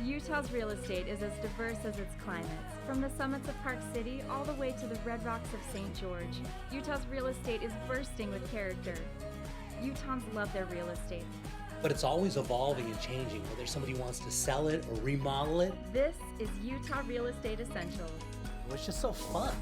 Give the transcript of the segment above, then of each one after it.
Utah's real estate is as diverse as its climates. From the summits of Park City all the way to the red rocks of St. George, Utah's real estate is bursting with character. Utahns love their real estate. But it's always evolving and changing, whether somebody wants to sell it or remodel it. This is Utah Real Estate Essentials. It's just so fun.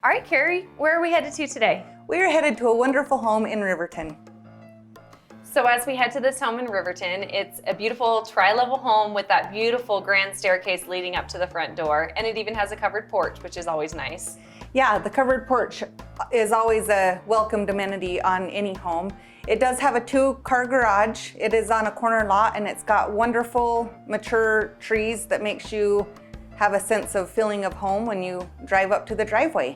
All right, Carrie, where are we headed to today? We are headed to a wonderful home in Riverton. So as we head to this home in Riverton, it's a beautiful tri-level home with that beautiful grand staircase leading up to the front door. And it even has a covered porch, which is always nice. Yeah, the covered porch is always a welcomed amenity on any home. It does have a 2-car garage. It is on a corner lot and it's got wonderful mature trees that makes you have a sense of feeling of home when you drive up to the driveway.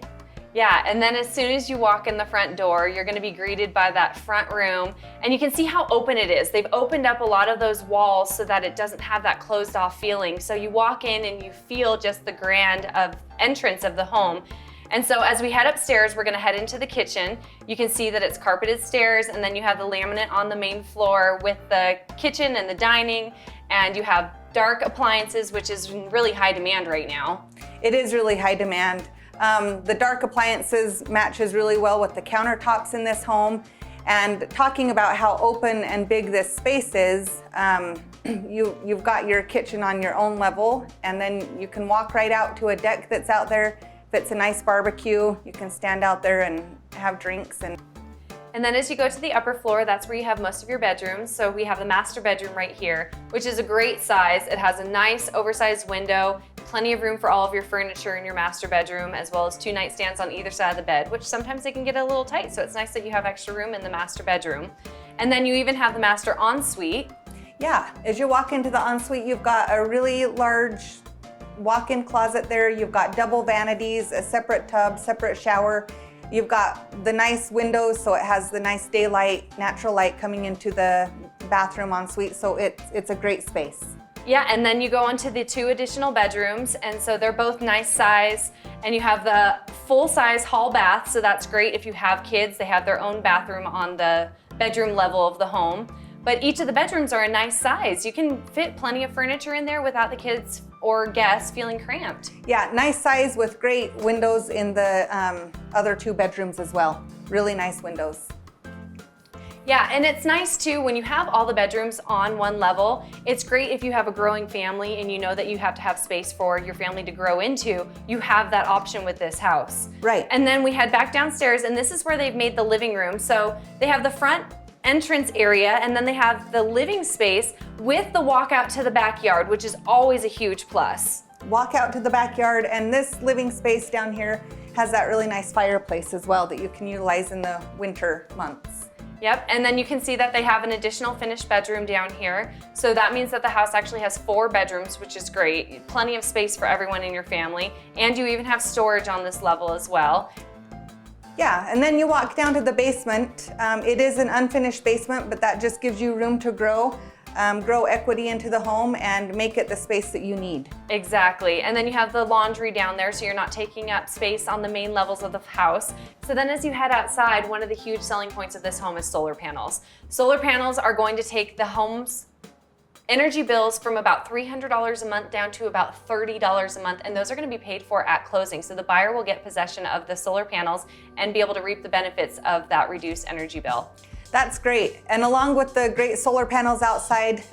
Yeah, and then as soon as you walk in the front door, you're gonna be greeted by that front room, and you can see how open it is. They've opened up a lot of those walls so that it doesn't have that closed off feeling. So you walk in and you feel just the grand of entrance of the home. And so as we head upstairs, we're gonna head into the kitchen. You can see that it's carpeted stairs, and then you have the laminate on the main floor with the kitchen and the dining, and you have dark appliances, which is in really high demand right now. It is really high demand. The dark appliances matches really well with the countertops in this home. And talking about how open and big this space is, you've got your kitchen on your own level, and then you can walk right out to a deck that's out there. If it's a nice barbecue, you can stand out there and have drinks. And then as you go to the upper floor, that's where you have most of your bedrooms. So we have the master bedroom right here, which is a great size. It has a nice oversized window, plenty of room for all of your furniture in your master bedroom, as well as 2 nightstands on either side of the bed, which sometimes they can get a little tight. So it's nice that you have extra room in the master bedroom. And then you even have the master ensuite. Yeah, as you walk into the ensuite, you've got a really large walk-in closet there. You've got double vanities, a separate tub, separate shower. You've got the nice windows, so it has the nice daylight, natural light coming into the bathroom ensuite, so it's a great space. Yeah, and then you go into the 2 additional bedrooms, and so they're both nice size, and you have the full-size hall bath, so that's great if you have kids. They have their own bathroom on the bedroom level of the home. But each of the bedrooms are a nice size. You can fit plenty of furniture in there without the kids or guests feeling cramped. Yeah, nice size with great windows in the other 2 bedrooms as well. Really nice windows. Yeah, and it's nice too when you have all the bedrooms on one level. It's great if you have a growing family and you know that you have to have space for your family to grow into. You have that option with this house. Right. And then we head back downstairs, and this is where they've made the living room. So they have the front entrance area, and then they have the living space with the walkout to the backyard, which is always a huge plus. Walk out to the backyard, and this living space down here has that really nice fireplace as well that you can utilize in the winter months. Yep, and then you can see that they have an additional finished bedroom down here. So that means that the house actually has 4 bedrooms, which is great. Plenty of space for everyone in your family. And you even have storage on this level as well. Yeah, and then you walk down to the basement. It is an unfinished basement, but that just gives you room to grow equity into the home and make it the space that you need. Exactly, and then you have the laundry down there, so you're not taking up space on the main levels of the house. So then as you head outside, one of the huge selling points of this home is solar panels. Solar panels are going to take the home's energy bills from about $300 a month down to about $30 a month, and those are going to be paid for at closing. So the buyer will get possession of the solar panels and be able to reap the benefits of that reduced energy bill. That's great. And along with the great solar panels outside,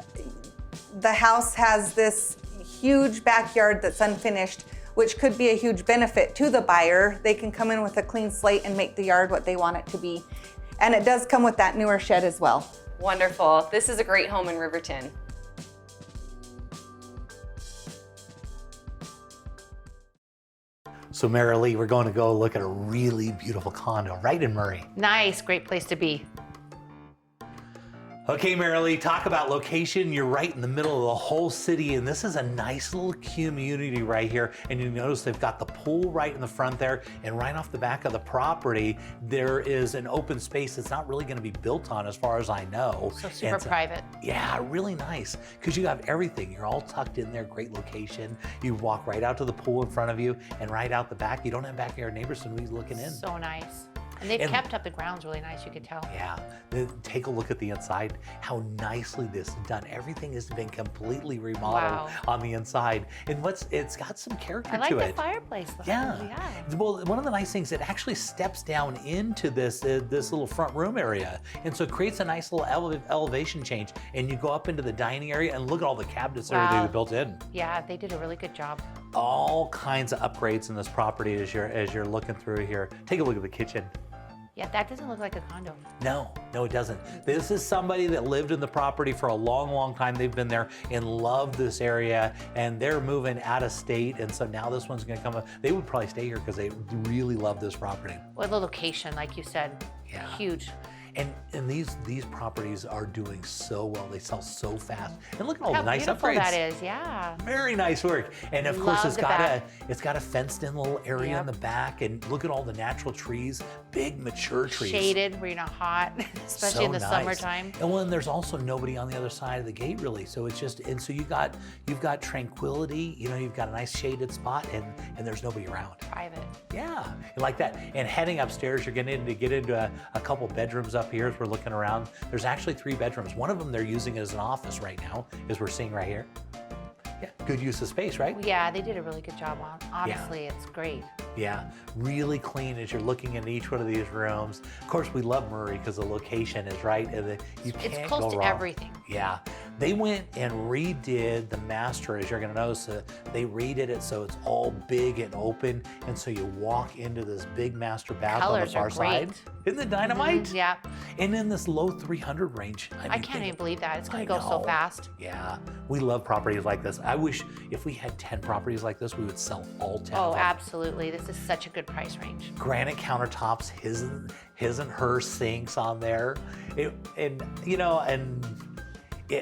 the house has this huge backyard that's unfinished, which could be a huge benefit to the buyer. They can come in with a clean slate and make the yard what they want it to be. And it does come with that newer shed as well. Wonderful. This is a great home in Riverton. So Marilee, we're going to go look at a really beautiful condo right in Murray. Nice, great place to be. Okay, Marilee, talk about location. You're right in the middle of the whole city, and this is a nice little community right here. And you notice they've got the pool right in the front there, and right off the back of the property, there is an open space that's not really gonna be built on as far as I know. So super private. Yeah, really nice, because you have everything. You're all tucked in there, great location. You walk right out to the pool in front of you, and right out the back, you don't have backyard neighbors, so nobody's looking in. So nice. And they've kept up the grounds really nice, you could tell. Yeah, take a look at the inside, how nicely this is done. Everything has been completely remodeled on the inside. And it's got some character to it. I like the fireplace though. Yeah. Well, one of the nice things, it actually steps down into this little front room area. And so it creates a nice little elevation change. And you go up into the dining area and look at all the cabinets that are built in. Yeah, they did a really good job. All kinds of upgrades in this property as you're looking through here. Take a look at the kitchen. Yeah, that doesn't look like a condo. No, it doesn't. This is somebody that lived in the property for a long, long time. They've been there and loved this area, and they're moving out of state, and so now this one's gonna come up. They would probably stay here because they really love this property. Well, the location, like you said, huge. And these properties are doing so well. They sell so fast. And look at all How the nice beautiful upgrades. that is, yeah. Very nice work. And of course, Love it's got a fenced-in little area in the back. And look at all the natural trees, big mature trees. Shaded, where you're not hot, especially in the summertime. And well, and there's also nobody on the other side of the gate, really. So it's just, and so you've got tranquility. You know, you've got a nice shaded spot, and there's nobody around. Private. Yeah, you like that. And heading upstairs, you're getting to get into a couple bedrooms up here as we're looking around. There's actually 3 bedrooms. One of them they're using as an office right now, as we're seeing right here. Yeah, good use of space, right? Yeah, they did a really good job on. Honestly, it's great. Yeah, really clean as you're looking into each one of these rooms. Of course, we love Murray because the location is right, and you can't go wrong. It's close to everything. Yeah, they went and redid the master, as you're gonna notice. They redid it so it's all big and open, and so you walk into this big master bath on the far side. Isn't it dynamite? Yeah. And in this low 300 range. I can't even believe that. It's gonna go so fast. Yeah, we love properties like this. I wish if we had 10 properties like this, we would sell all 10 of them. Oh, absolutely. This is such a good price range. Granite countertops, his and her sinks on there.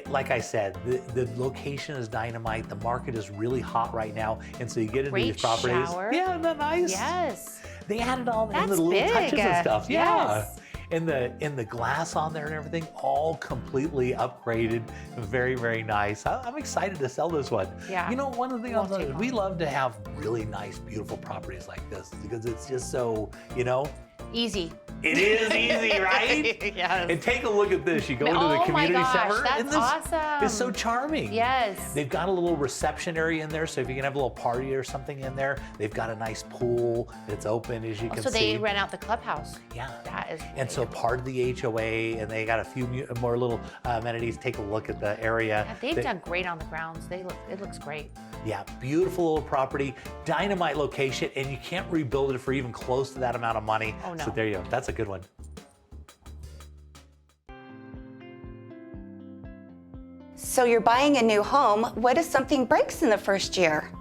Like I said, the location is dynamite. The market is really hot right now. And so you get into these properties. Shower. Yeah, isn't that nice? Yes. They added all in the That's little big. touches and stuff. Yeah. Yes. And the glass on there and everything, all completely upgraded. Very, very nice. I'm excited to sell this one. Yeah. You know, one of the things we love to have really nice, beautiful properties like this because it's just so, Easy. It is easy, right? Yes. And take a look at this. You go into the community center. That's awesome. It's so charming. Yes. They've got a little reception area in there, so if you can have a little party or something in there, they've got a nice pool that's open, as you can see. So they rent out the clubhouse. Yeah. That is great. And so part of the HOA, and they got a few more little amenities. Take a look at the area. Yeah, they've done great on the grounds. It looks great. Yeah, beautiful little property, dynamite location, and you can't rebuild it for even close to that amount of money. Oh, no. So there you go. That's a good one. So you're buying a new home. What if something breaks in the first year?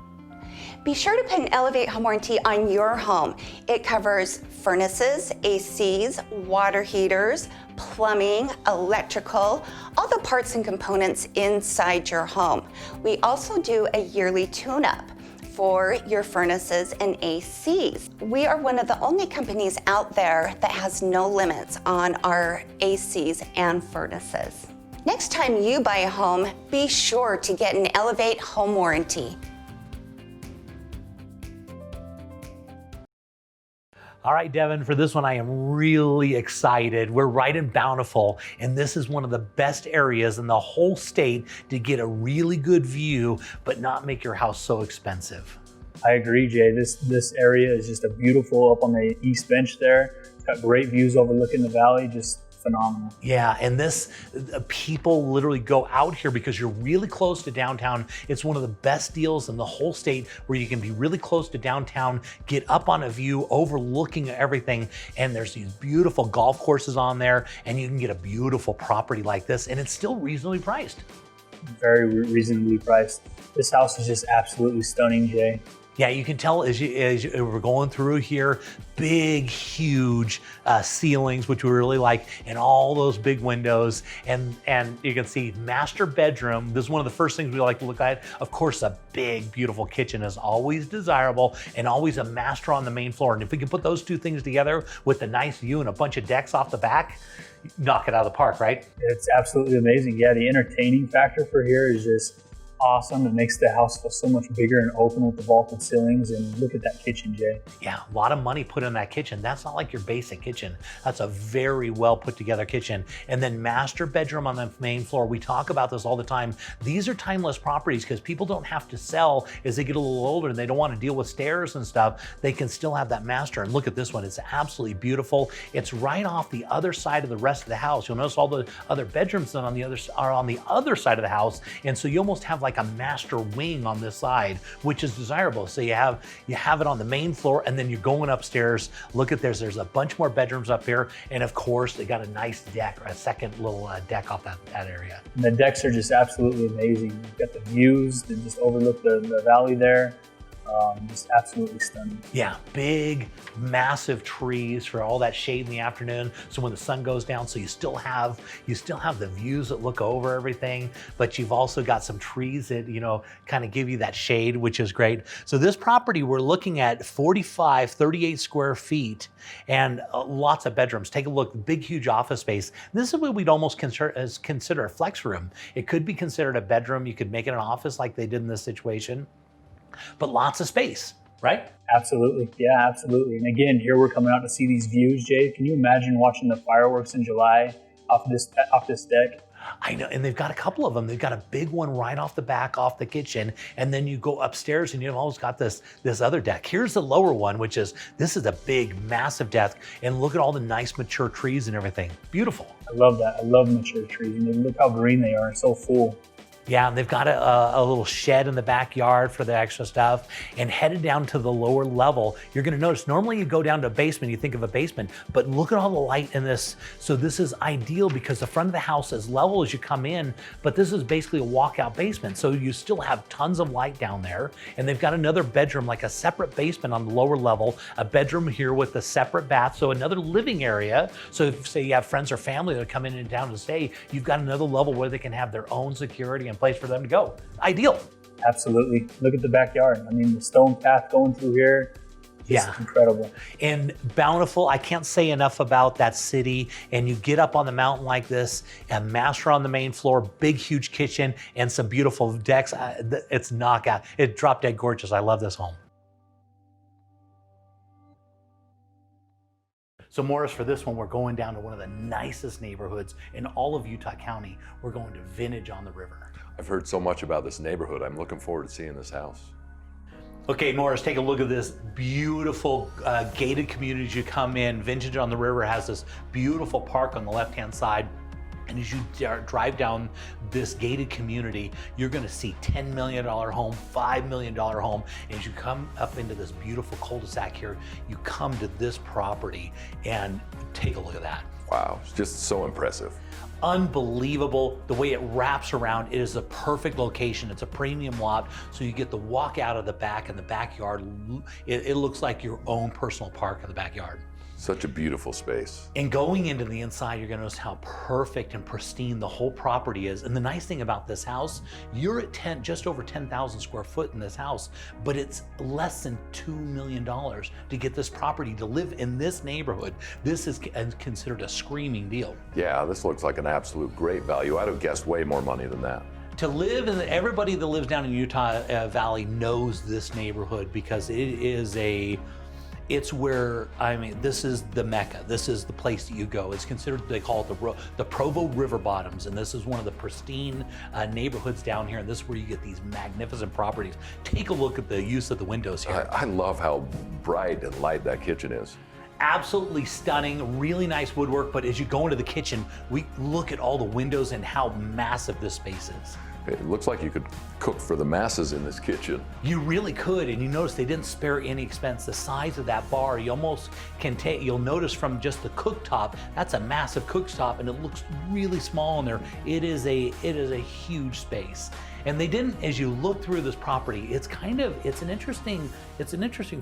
Be sure to put an Elevate home warranty on your home. It covers furnaces, ACs, water heaters, plumbing, electrical, all the parts and components inside your home. We also do a yearly tune-up for your furnaces and ACs. We are one of the only companies out there that has no limits on our ACs and furnaces. Next time you buy a home, be sure to get an Elevate home warranty. All right, Devin, for this one, I am really excited. We're right in Bountiful, and this is one of the best areas in the whole state to get a really good view, but not make your house so expensive. I agree, Jay. This area is just a beautiful, up on the east bench there. It's got great views overlooking the valley, just phenomenal. Yeah, and people literally go out here because you're really close to downtown. It's one of the best deals in the whole state where you can be really close to downtown, get up on a view overlooking everything, and there's these beautiful golf courses on there, and you can get a beautiful property like this, and it's still reasonably priced. Very reasonably priced. This house is just absolutely stunning, Jay. Yeah, you can tell as we're going through here, big, huge ceilings, which we really like, and all those big windows. And you can see master bedroom. This is one of the first things we like to look at. Of course, a big, beautiful kitchen is always desirable, and always a master on the main floor. And if we can put those two things together with a nice view and a bunch of decks off the back, knock it out of the park, right? It's absolutely amazing. Yeah, the entertaining factor for here is just awesome. It makes the house feel so much bigger and open with the vaulted ceilings. And look at that kitchen, Jay. Yeah, a lot of money put in that kitchen. That's not like your basic kitchen. That's a very well put together kitchen. And then master bedroom on the main floor. We talk about this all the time. These are timeless properties because people don't have to sell as they get a little older and they don't want to deal with stairs and stuff. They can still have that master. And look at this one. It's absolutely beautiful. It's right off the other side of the rest of the house. You'll notice all the other bedrooms are on the other side of the house. And so you almost have like a master wing on this side, which is desirable. So you have it on the main floor, and then you're going upstairs. Look at this. There's a bunch more bedrooms up here, and of course they got a nice deck, or a second little deck off that area. And the decks are just absolutely amazing. You've got the views that just overlook the valley there. Just absolutely stunning. Yeah, big, massive trees for all that shade in the afternoon. So when the sun goes down, so you still have the views that look over everything, but you've also got some trees that, kind of give you that shade, which is great. So this property, we're looking at 38 square feet and lots of bedrooms. Take a look, big, huge office space. This is what we'd almost consider a flex room. It could be considered a bedroom. You could make it an office like they did in this situation. But lots of space, right? Absolutely. Yeah, absolutely. And again, here we're coming out to see these views, Jay. Can you imagine watching the fireworks in July off this deck? I know, and they've got a couple of them. They've got a big one right off the back, off the kitchen, and then you go upstairs and you've always got this other deck. Here's the lower one, this is a big, massive deck, and look at all the nice mature trees and everything. Beautiful. I love that. I love mature trees, and look how green they are. So full. Yeah, and they've got a little shed in the backyard for the extra stuff. And headed down to the lower level, you're gonna notice, normally you go down to a basement, you think of a basement, but look at all the light in this. So this is ideal because the front of the house is level as you come in, but this is basically a walkout basement. So you still have tons of light down there. And they've got another bedroom, like a separate basement on the lower level, a bedroom here with a separate bath. So another living area. So if, say, you have friends or family that are coming in town to stay, you've got another level where they can have their own security and place for them to go. Ideal. Absolutely. Look at the backyard. I mean, the stone path going through here. Yeah, incredible. And Bountiful, I can't say enough about that city. And you get up on the mountain like this, and master on the main floor, big, huge kitchen, and some beautiful decks. It's knockout. It's drop dead gorgeous. I love this home. So Morris, for this one, we're going down to one of the nicest neighborhoods in all of Utah County. We're going to Vintage on the River. I've heard so much about this neighborhood. I'm looking forward to seeing this house. Okay, Morris, take a look at this beautiful gated community as you come in. Vintage on the River has this beautiful park on the left-hand side. And as you drive down this gated community, you're gonna see $10 million home, $5 million home. And as you come up into this beautiful cul-de-sac here, you come to this property and take a look at that. Wow, it's just so impressive. Unbelievable the way it wraps around. It is a perfect location. It's a premium lot, so you get to walk out of the back and the backyard. It looks like your own personal park in the backyard. Such a beautiful space. And going into the inside, you're gonna notice how perfect and pristine the whole property is. And the nice thing about this house, you're at just over 10,000 square foot in this house, but it's less than $2 million to get this property to live in this neighborhood. This is considered a screaming deal. Yeah, this looks like an absolute great value. I'd have guessed way more money than that. To live, and everybody that lives down in Utah Valley knows this neighborhood because it's where, this is the Mecca. This is the place that you go. It's considered, they call it the Provo River Bottoms, and this is one of the pristine neighborhoods down here, and this is where you get these magnificent properties. Take a look at the use of the windows here. I love how bright and light that kitchen is. Absolutely stunning, really nice woodwork, but as you go into the kitchen, we look at all the windows and how massive this space is. It looks like you could cook for the masses in this kitchen. You really could, and you notice they didn't spare any expense. The size of that bar, you almost can take, you'll notice from just the cooktop, that's a massive cooktop, and it looks really small in there. It is a huge space. And they didn't, as you look through this property, it's an interesting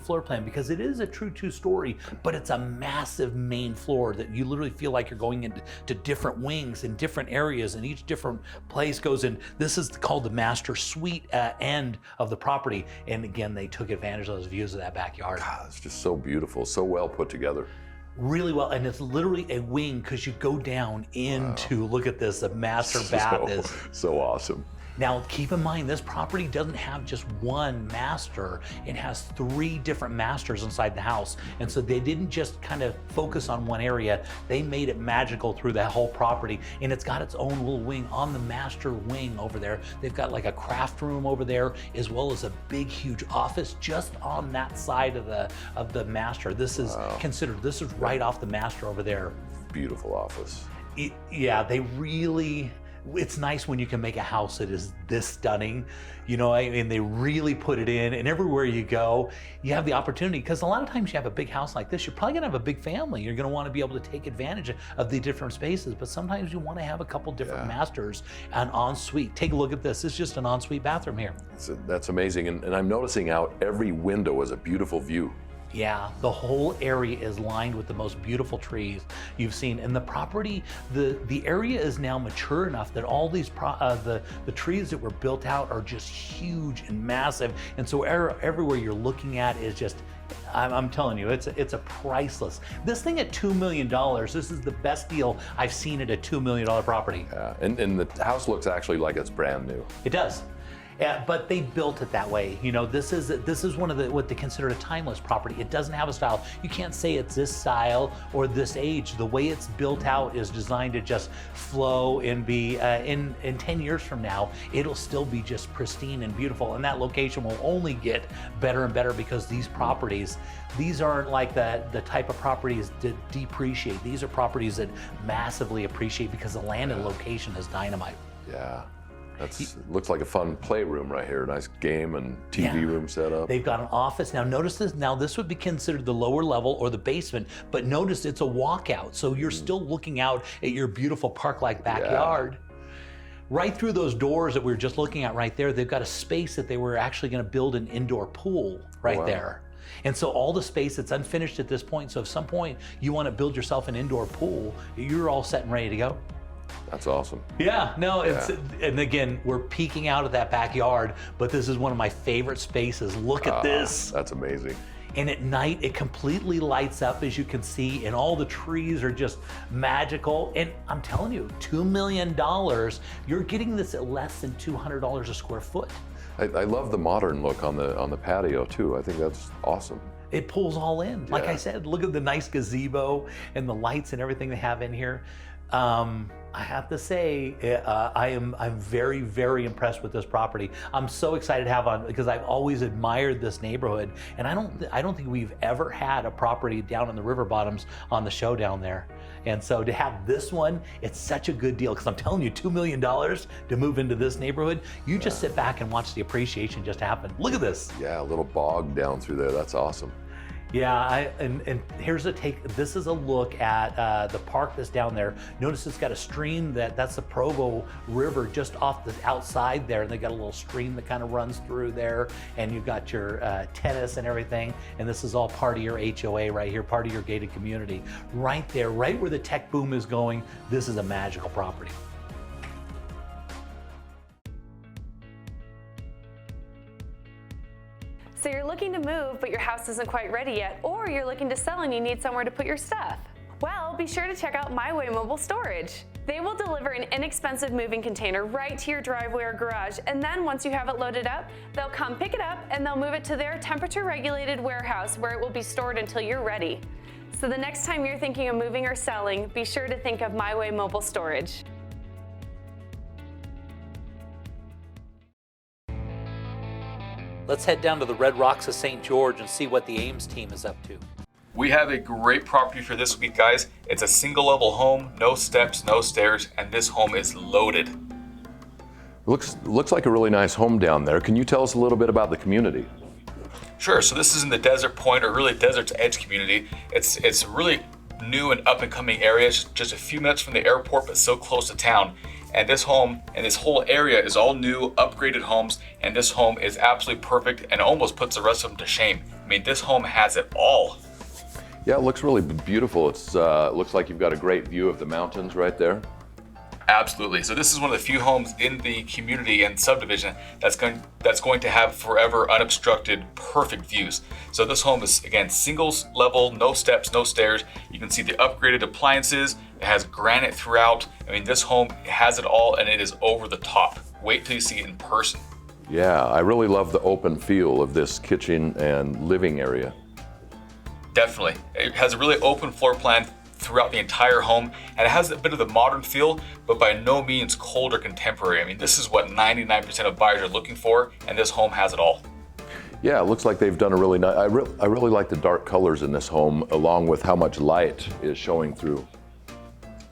floor plan because it is a true 2-story, but it's a massive main floor that you literally feel like you're going into different wings in different areas, and each different place goes in. This is called the master suite end of the property. And again, they took advantage of those views of that backyard. God, it's just so beautiful, so well put together. Really well, and it's literally a wing because you go down into, look at this, the master bath is. So awesome. Now, keep in mind, this property doesn't have just one master. It has 3 different masters inside the house. And so they didn't just kind of focus on one area. They made it magical through that whole property. And it's got its own little wing on the master wing over there. They've got like a craft room over there, as well as a big, huge office just on that side of the master. This is considered, this is right off the master over there. Beautiful office. Yeah, they really, it's nice when you can make a house that is this stunning, you know, I mean, they really put it in, and everywhere you go, you have the opportunity, because a lot of times you have a big house like this, you're probably gonna have a big family. You're gonna wanna be able to take advantage of the different spaces, but sometimes you wanna have a couple different masters and ensuite. Take a look at this. It's just an ensuite bathroom here. That's amazing, and I'm noticing out every window is a beautiful view. Yeah, the whole area is lined with the most beautiful trees you've seen. And the property, the area is now mature enough that all these, the trees that were built out are just huge and massive. And so everywhere you're looking at is just, I'm telling you, it's a priceless. This thing at $2 million, this is the best deal I've seen at a $2 million property. Yeah, and the house looks actually like it's brand new. It does. But they built it that way. You know, this is one of what they consider a timeless property. It doesn't have a style. You can't say it's this style or this age. The way it's built out is designed to just flow and be, in 10 years from now, it'll still be just pristine and beautiful. And that location will only get better and better because these properties, these aren't like the type of properties that depreciate. These are properties that massively appreciate because the land and location is dynamite. Yeah. Looks like a fun playroom right here. Nice game and TV room set up. They've got an office. Now notice this. Now this would be considered the lower level or the basement, but notice it's a walkout. So you're still looking out at your beautiful park-like backyard. Right through those doors that we were just looking at right there, they've got a space that they were actually going to build an indoor pool right there. And so all the space that's unfinished at this point, so if some point you want to build yourself an indoor pool, you're all set and ready to go. That's awesome. Yeah, no, and again, we're peeking out of that backyard, but this is one of my favorite spaces. Look at this. That's amazing. And at night, it completely lights up, as you can see, and all the trees are just magical. And I'm telling you, $2 million, you're getting this at less than $200 a square foot. I love the modern look on the patio too. I think that's awesome. It pulls all in. Like I said, look at the nice gazebo and the lights and everything they have in here. I have to say, I'm very, very impressed with this property. I'm so excited to have on because I've always admired this neighborhood, and I don't think we've ever had a property down in the river bottoms on the show down there. And so to have this one, it's such a good deal because I'm telling you, $2 million to move into this neighborhood, you just sit back and watch the appreciation just happen. Look at this. Yeah, a little bog down through there. That's awesome. Yeah, and here's a take. This is a look at the park that's down there. Notice it's got a stream that's the Provo River just off the outside there, and they got a little stream that kind of runs through there, and you've got your tennis and everything, and this is all part of your HOA right here, part of your gated community. Right there, right where the tech boom is going, this is a magical property. So you're looking to move, but your house isn't quite ready yet, or you're looking to sell and you need somewhere to put your stuff. Well, be sure to check out My Way Mobile Storage. They will deliver an inexpensive moving container right to your driveway or garage, and then once you have it loaded up, they'll come pick it up and they'll move it to their temperature-regulated warehouse where it will be stored until you're ready. So the next time you're thinking of moving or selling, be sure to think of My Way Mobile Storage. Let's head down to the Red Rocks of St. George and see what the Ames team is up to. We have a great property for this week, guys. It's a single level home, no steps, no stairs, and this home is loaded. Looks like a really nice home down there. Can you tell us a little bit about the community? Sure, so this is in the Desert Point, or really Desert's Edge community. It's a really new and up and coming area, just a few minutes from the airport, but so close to town. And this home and this whole area is all new, upgraded homes, and this home is absolutely perfect and almost puts the rest of them to shame. I mean, this home has it all. Yeah, it looks really beautiful. It looks like you've got a great view of the mountains right there. Absolutely. So this is one of the few homes in the community and subdivision that's going to have forever unobstructed, perfect views. So this home is, again, singles level, no steps, no stairs. You can see the upgraded appliances. It has granite throughout. I mean, this home has it all, and it is over the top. Wait till you see it in person. Yeah, I really love the open feel of this kitchen and living area. Definitely. It has a really open floor plan throughout the entire home, and it has a bit of the modern feel, but by no means cold or contemporary. I mean, this is what 99% of buyers are looking for, and this home has it all. Yeah, it looks like they've done a really nice, I really like the dark colors in this home, along with how much light is showing through.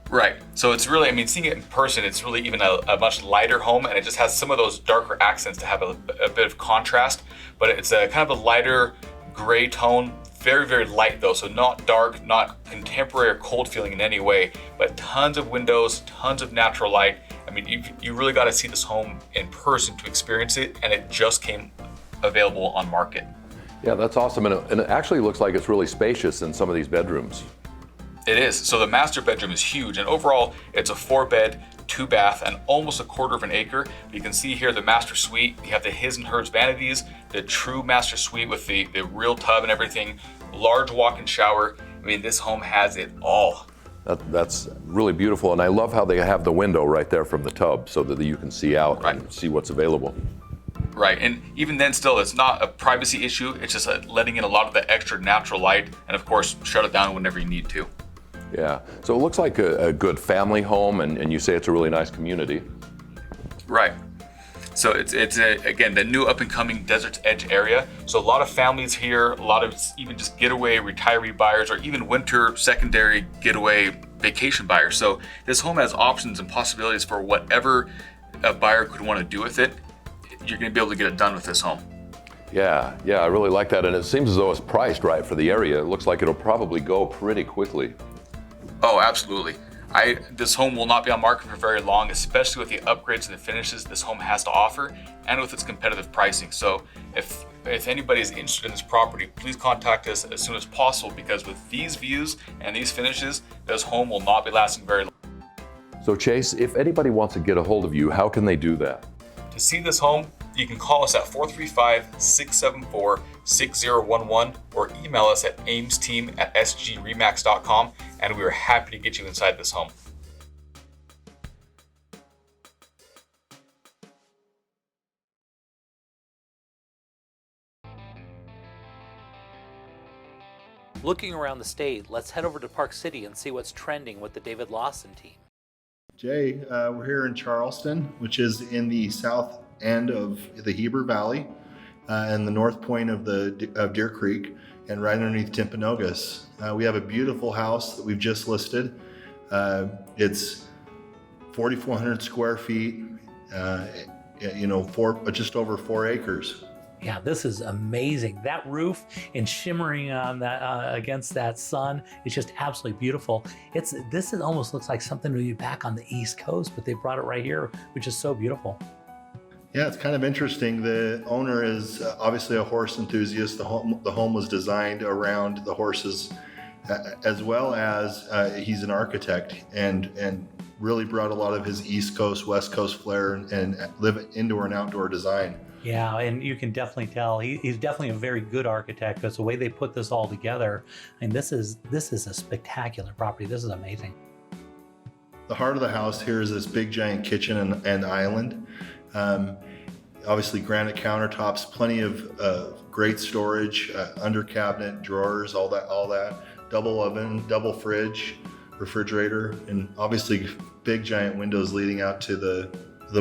Right, so it's really, I mean, seeing it in person, it's really even a much lighter home, and it just has some of those darker accents to have a bit of contrast, but it's a kind of a lighter gray tone. Very, very light though, so not dark, not contemporary or cold feeling in any way, but tons of windows, tons of natural light. I mean, you really got to see this home in person to experience it, and it just came available on market. Yeah, that's awesome, and it actually looks like it's really spacious in some of these bedrooms. It is. So the master bedroom is huge, and overall, it's a 4-bed, 2-bath, and almost a quarter of an acre. You can see here the master suite. You have the his and hers vanities, the true master suite with the real tub and everything, large walk-in shower. I mean, this home has it all. That's really beautiful, and I love how they have the window right there from the tub so that you can see out and see what's available. Right, and even then still, it's not a privacy issue. It's just letting in a lot of the extra natural light, and of course, shut it down whenever you need to. Yeah, so it looks like a good family home, and you say it's a really nice community. Right. So it's again, the new up-and-coming Desert's Edge area. So a lot of families here, a lot of even just getaway retiree buyers, or even winter secondary getaway vacation buyers. So this home has options and possibilities for whatever a buyer could want to do with it. You're going to be able to get it done with this home. Yeah, I really like that, and it seems as though it's priced right for the area. It looks like it'll probably go pretty quickly. Oh, absolutely. This home will not be on market for very long, especially with the upgrades and the finishes this home has to offer, and with its competitive pricing. So if anybody is interested in this property, please contact us as soon as possible, because with these views and these finishes, this home will not be lasting very long. So Chase, if anybody wants to get a hold of you, how can they do that? To see this home, you can call us at 435-674-6011 or email us at aimsteam@sgremax.com, and we are happy to get you inside this home. Looking around the state, let's head over to Park City and see what's trending with the David Lawson team. Jay, we're here in Charleston, which is in the south end of the Heber Valley and the north point of Deer Creek, and right underneath Timpanogos. We have a beautiful house that we've just listed. It's 4,400 square feet, just over 4 acres. Yeah, this is amazing. That roof and shimmering on that against that sun, it's just absolutely beautiful. This almost looks like something to be back on the East Coast, but they brought it right here, which is so beautiful. Yeah, it's kind of interesting. The owner is obviously a horse enthusiast. The home was designed around the horses, as well as he's an architect, and really brought a lot of his East Coast, West Coast flair and live indoor and outdoor design. Yeah, and you can definitely tell he's definitely a very good architect, because the way they put this all together, and this is a spectacular property. This is amazing. The heart of the house here is this big giant kitchen and island. Obviously granite countertops, plenty of great storage, under cabinet, drawers, all that. Double oven, double fridge, refrigerator, and obviously big giant windows leading out to the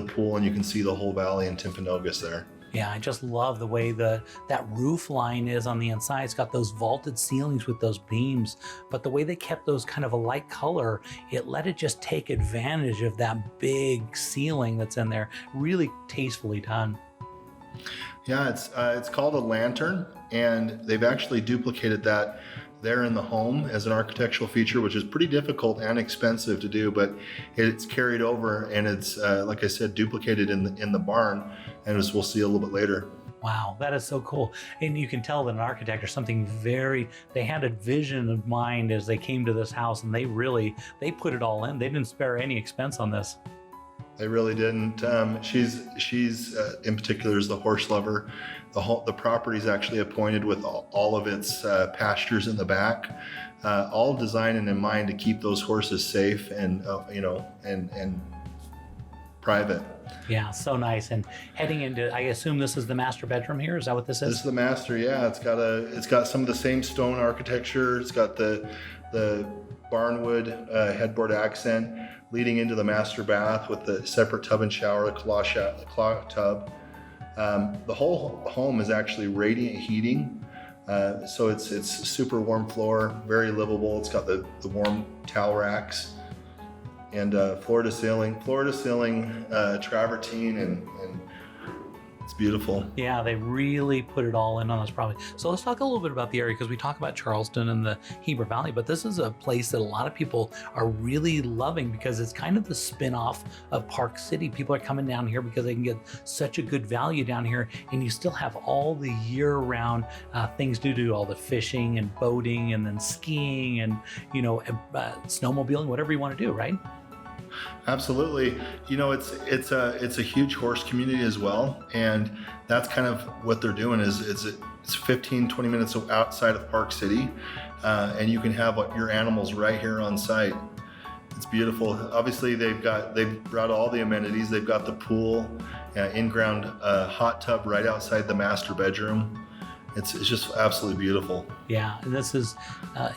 pool, and you can see the whole valley in Timpanogos there. Yeah, I just love the way that roof line is on the inside. It's got those vaulted ceilings with those beams, but the way they kept those kind of a light color, it let it just take advantage of that big ceiling that's in there. Really tastefully done. Yeah, it's called a lantern, and they've actually duplicated that there in the home as an architectural feature, which is pretty difficult and expensive to do, but it's carried over and it's, like I said, duplicated in the barn, and as we'll see a little bit later. Wow, that is so cool. And you can tell that an architect or something they had a vision in mind as they came to this house, and they put it all in. They didn't spare any expense on this. They really didn't. She's in particular is the horse lover. The property is actually appointed with all of its pastures in the back, all designed and in mind to keep those horses safe and and private. Yeah, so nice. And heading into, I assume this is the master bedroom here. Is that what this is? This is the master. Yeah, it's got some of the same stone architecture. It's got the barnwood headboard accent leading into the master bath with the separate tub and shower, the claw tub. The whole home is actually radiant heating, so it's super warm floor, very livable. It's got the warm towel racks and floor to ceiling travertine, and it's beautiful. Yeah, they really put it all in on this property. So let's talk a little bit about the area, because we talk about Charleston and the Heber Valley, but this is a place that a lot of people are really loving because it's kind of the spin-off of Park City. People are coming down here because they can get such a good value down here, and you still have all the year-round things to do, all the fishing and boating and then skiing and snowmobiling, whatever you want to do, right? Absolutely. It's a huge horse community as well, and that's kind of what they're doing is it's 15-20 minutes outside of Park City, and you can have your animals right here on site. It's beautiful. Obviously they've brought all the amenities. They've got the pool, in-ground hot tub right outside the master bedroom. It's just absolutely beautiful. Yeah, and this is,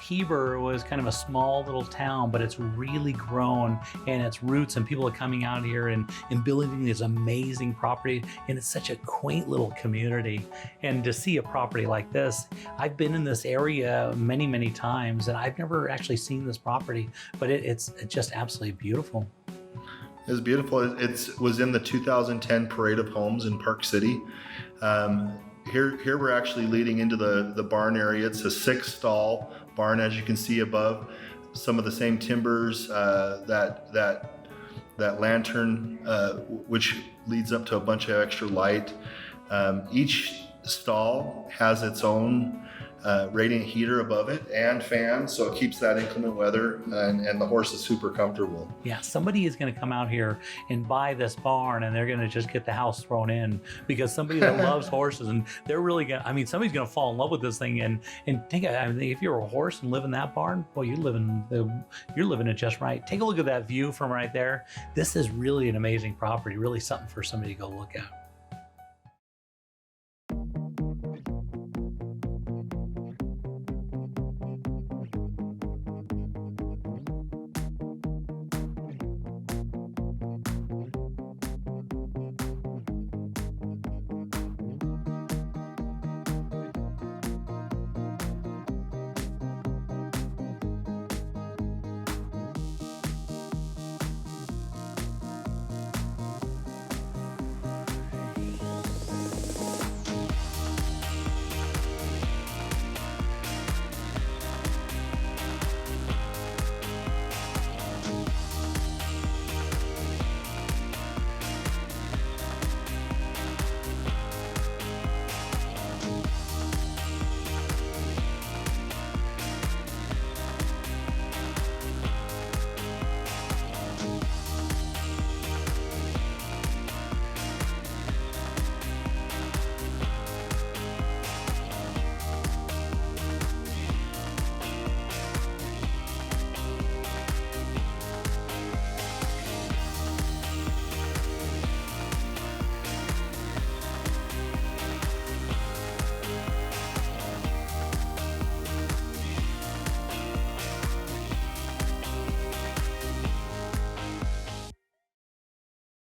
Heber was kind of a small little town, but it's really grown in its roots, and people are coming out here and building this amazing property, and it's such a quaint little community. And to see a property like this, I've been in this area many, many times, and I've never actually seen this property, but it's just absolutely beautiful. It's beautiful. It was in the 2010 Parade of Homes in Park City. Here we're actually leading into the barn area. It's a 6-stall barn, as you can see above. Some of the same timbers, that lantern, which leads up to a bunch of extra light. Each stall has its own radiant heater above it and fan, so it keeps that inclement weather, and the horse is super comfortable. Yeah, somebody is going to come out here and buy this barn, and they're going to just get the house thrown in, because somebody that loves horses, and they're really going to, somebody's going to fall in love with this thing. And think, if you're a horse and live in that barn, well, you're living it just right. Take a look at that view from right there. This is really an amazing property, really something for somebody to go look at.